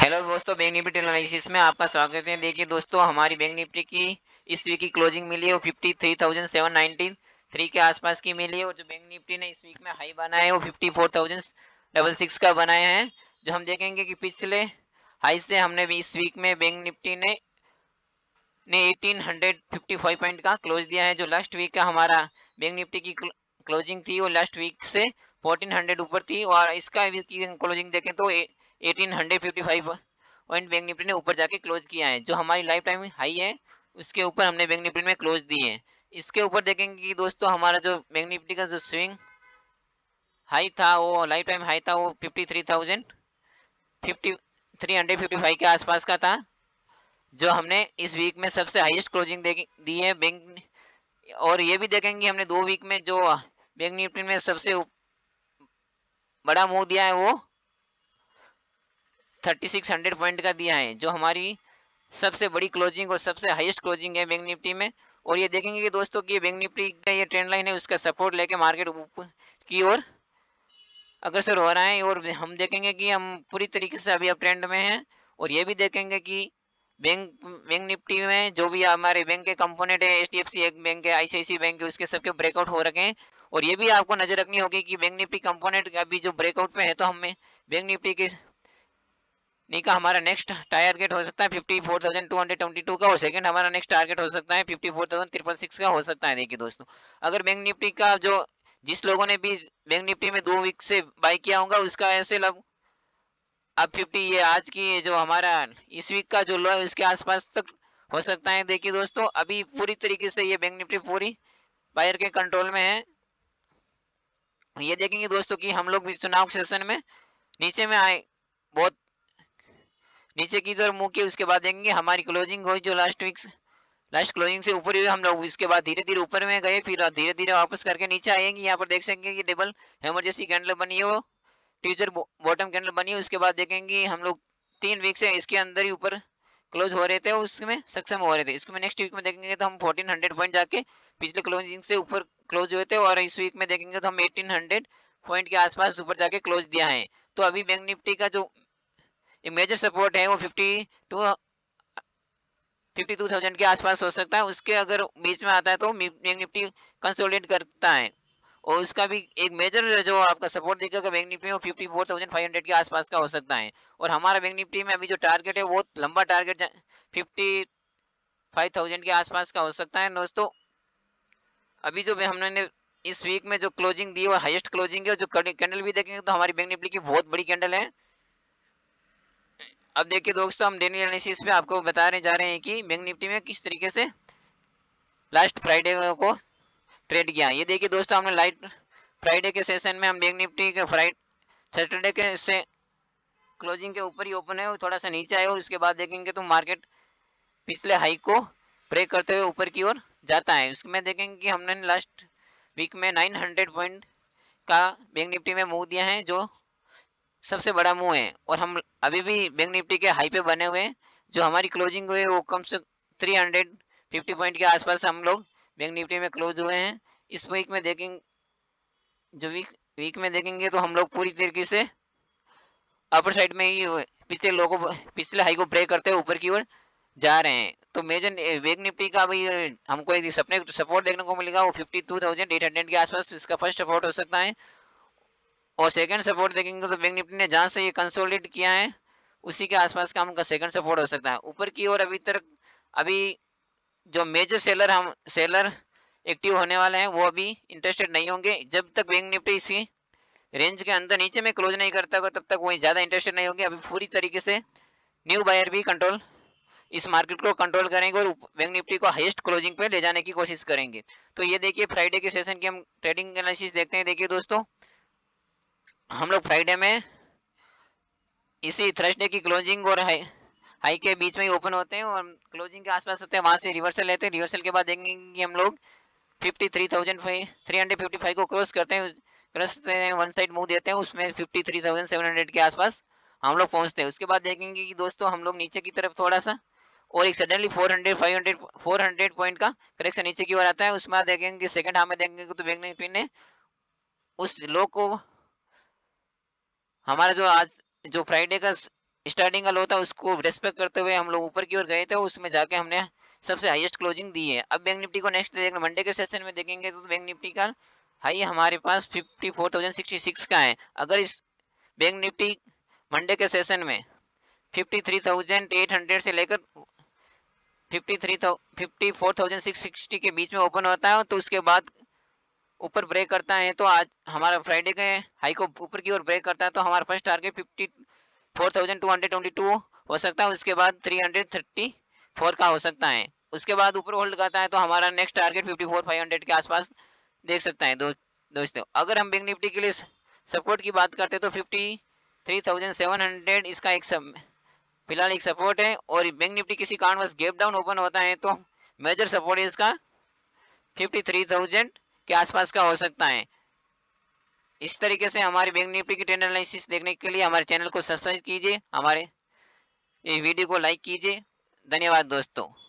Hello दोस्तों, bank Nifty analysis में आपका स्वागत है। देखिए दोस्तों, हमारी बैंक निफ्टी की इस वीक की क्लोजिंग मिली है वो 53,793 के आसपास की मिली है। और जो बैंक निफ्टी ने इस वीक में हाई बनाया है वो 54,666 का बनाया है। जो हम देखेंगे कि पिछले हाई से हमने भी इस वीक में बैंक निफ्टी ने 1855 पॉइंट का क्लोज दिया है। जो लास्ट वीक का हमारा बैंक निफ्टी की क्लोजिंग थी वो लास्ट वीक से 1400 ऊपर थी, और इसका वीक की क्लोजिंग देखें तो 1855 पॉइंट बैंक निफ्टी ने ऊपर जाके क्लोज किया है। जो हमारी लाइफ टाइम हाई है उसके ऊपर हमने बैंक निफ्टी में क्लोज दिए हैं। इसके ऊपर देखेंगे कि दोस्तों हमारा जो बैंक निफ्टी का जो स्विंग हाई था वो लाइफ टाइम हाई था वो 53,355 के आसपास का था। जो हमने इस वीक में सबसे हाईएस्ट क्लोजिंग दी है बैंक। और ये भी देखेंगे हमने 2 वीक में जो बैंक निफ्टी में सबसे बड़ा मूव दिया है वो 3600 पॉइंट का दिया है, जो हमारी सबसे बड़ी क्लोजिंग और सबसे हाईएस्ट क्लोजिंग है बैंक निफ्टी में। और ये देखेंगे कि दोस्तों कि बैंक निफ्टी का ये ट्रेंड लाइन है उसका सपोर्ट लेके मार्केट ऊपर की ओर अग्रसर हो रहा है। और हम देखेंगे कि हम पूरी तरीके से अभी अप ट्रेंड में हैं। और ये भी देखेंगे कि बैंक बैंक निफ्टी में जो भी हमारे बैंक के कंपोनेंट है, एचडीएफसी एक बैंक है, आईसीआईसी बैंक है, उसके सबके ब्रेकआउट हो रखे हैं। और ये भी आपको नजर रखनी होगी कि बैंक निफ्टी कंपोनेंट अभी जो ब्रेकआउट पे है, तो हमें बैंक निफ्टी के नहीं का हमारा नेक्स्ट टारगेट हो सकता है 54,222 का, और सेकंड हमारा नेक्स्ट टारगेट हो सकता है 54,666 का हो सकता है। देखिए दोस्तों, अगर बैंक निफ्टी का जो जिस लोगों ने भी बैंक निफ्टी में 2 वीक से बाई किया होगा उसका ऐसे लग अब 50 ये आज की जो हमारा इस वीक का जो लो है उसके आसपास तक हो सकता है। देखिए दोस्तों, अभी पूरी तरीके से ये बैंक निफ्टी पूरी बायर के कंट्रोल में है। ये देखेंगे दोस्तों कि हम लोग भी चुनाव सेशन में नीचे में आए, बहुत नीचे की तरफ मुंह किए, उसके बाद देखेंगे हमारी क्लोजिंग हुई जो लास्ट क्लोजिंग से ऊपर ही हम लोग इसके बाद धीरे धीरे ऊपर में गए, फिर धीरे धीरे वापस करके नीचे आएंगे। यहाँ पर देख सकेंगे कि डबल हैमर जैसी कैंडल बनी है, वो टीजर बॉटम कैंडल बनी है। उसके बाद देखेंगे हम लोग 3 वीक से इसके अंदर ही ऊपर क्लोज हो रहे थे, उसमें सक्षम हो रहे थे। इसमें नेक्स्ट वीक में देखेंगे तो हम 1400 पॉइंट जाके पिछले क्लोजिंग से ऊपर क्लोज हुए थे, और इस वीक में देखेंगे तो हम 1800 पॉइंट के आसपास ऊपर जाके क्लोज दिया है। तो अभी बैंक निफ्टी का जो मेजर सपोर्ट है वो 52,000 के आसपास हो सकता है। उसके अगर बीच में आता है तो बैंक निफ्टी कंसोलिडेट करता है, और उसका भी एक मेजर जो आपका सपोर्ट दिखेगा बैंक निफ्टी में 54,500 के आसपास का हो सकता है। और हमारा बैंक निफ्टी में अभी जो टारगेट है वो लंबा टारगेट 55,000 के आसपास का हो सकता है दोस्तों। अभी जो हमने इस वीक में जो क्लोजिंग दी है वो हाईएस्ट क्लोजिंग है। जो कैंडल भी देखेंगे तो हमारी बैंक निफ्टी की बहुत बड़ी कैंडल है। अब देखिए दोस्तों, हम डेली एनालिसिस में आपको बताने जा रहे हैं कि बैंक निफ्टी में किस तरीके से लास्ट फ्राइडे को ट्रेड किया। ये देखिए दोस्तों, हमने लाइट फ्राइडे के सेशन में हम बैंक निफ्टी के सैटरडे के से क्लोजिंग के ऊपर ही ओपन है, थोड़ा सा नीचे आए, और उसके बाद देखेंगे तो मार्केट पिछले हाई को ब्रेक करते हुए ऊपर की ओर जाता है। उसमें देखेंगे कि हमने लास्ट वीक में 900 पॉइंट का बैंक निफ्टी में मूव दिया है, जो सबसे बड़ा मूव है। और हम अभी भी बैंक निफ्टी के हाई पे बने हुए हैं। जो हमारी क्लोजिंग हुई है वो कम से 350 पॉइंट के आसपास हम लोग बैंक निफ्टी में क्लोज हुए हैं। इस वीक में देखेंगे, जो वीक में देखेंगे तो हम लोग पूरी तरीके से अपर साइड में ही पिछले हाई को ब्रेक करते हुए ऊपर की ओर जा रहे हैं। तो मेजर बैंक निफ्टी का भी हमको एक सपने सपोर्ट देखने को मिलेगा वो 52,800 के आसपास इसका फर्स्ट सपोर्ट हो सकता है। और सेकंड सपोर्ट देखेंगे तो बैंक निफ्टी ने जहां से ये कंसोलिडेट किया है उसी के आसपास का हमका सेकंड सपोर्ट हो सकता है ऊपर की ओर। अभी जो मेजर सेलर एक्टिव होने वाले हैं वो अभी इंटरेस्टेड नहीं होंगे। जब तक बैंक निफ्टी इसी रेंज के अंदर नीचे में क्लोज नहीं करता होगा तब तक वो ज्यादा इंटरेस्टेड नहीं होंगे। अभी पूरी तरीके से न्यू बायर भी कंट्रोल इस मार्केट को कंट्रोल करेंगे और बैंक निफ्टी को हाईएस्ट क्लोजिंग पे ले जाने की कोशिश करेंगे। तो ये देखिए फ्राइडे के सेशन की हम ट्रेडिंग एनालिसिस देखते हैं। देखिए दोस्तों, हम लोग फ्राइडे में इसी थर्सडे की क्लोजिंग और हाई के बीच में ही ओपन होते हैं और क्लोजिंग के आसपास होते हैं, वहां से रिवर्सल लेते हैं। रिवर्सल के बाद देखेंगे कि हम लोग 53,355 को क्रॉस करते हैं, वन साइड मूव देते हैं, उसमें 53,700 के आसपास हम लोग पहुंचते हैं। उसके बाद देखेंगे कि दोस्तों हम लोग नीचे की तरफ थोड़ा सा और एक सडनली 400 पॉइंट का करेक्शन नीचे की ओर आता है। उसमें देखेंगे सेकंड हाफ में देखेंगे तो बैंक निफ्टी ने उस लो को हमारा जो आज जो फ्राइडे का स्टार्टिंग का लो था उसको रेस्पेक्ट करते हुए हम लोग ऊपर की ओर गए थे, उसमें जाके हमने सबसे हाईएस्ट क्लोजिंग दी है। अब बैंक निफ्टी को नेक्स्ट देखना मंडे के सेशन में देखेंगे तो बैंक निफ्टी का हाई हमारे पास 54,066 का है। अगर इस बैंक निफ्टी मंडे के सेशन में 53,800 से लेकर 54,660 के बीच में ओपन होता है तो उसके बाद ऊपर ब्रेक करता है, तो आज हमारा फ्राइडे के हाई को ऊपर की ओर ब्रेक करता है तो हमारा फर्स्ट टारगेट 54,222 हो सकता है, उसके बाद 334 का हो सकता है। उसके बाद ऊपर होल्ड करता है तो हमारा नेक्स्ट टारगेट 54,500 के आसपास देख सकता है। दोस्तों अगर हम बैंक निफ्टी के लिए सपोर्ट की बात करते हैं तो 53,700 इसका एक फिलहाल एक सपोर्ट है, और बैंक निफ्टी किसी कारणवश गैप डाउन ओपन होता है तो मेजर सपोर्ट इसका 53,000 के आसपास का हो सकता है। इस तरीके से हमारे बैंक निफ्टी की ट्रेंड एनालिसिस देखने के लिए हमारे चैनल को सब्सक्राइब कीजिए, हमारे ये वीडियो को लाइक कीजिए। धन्यवाद दोस्तों।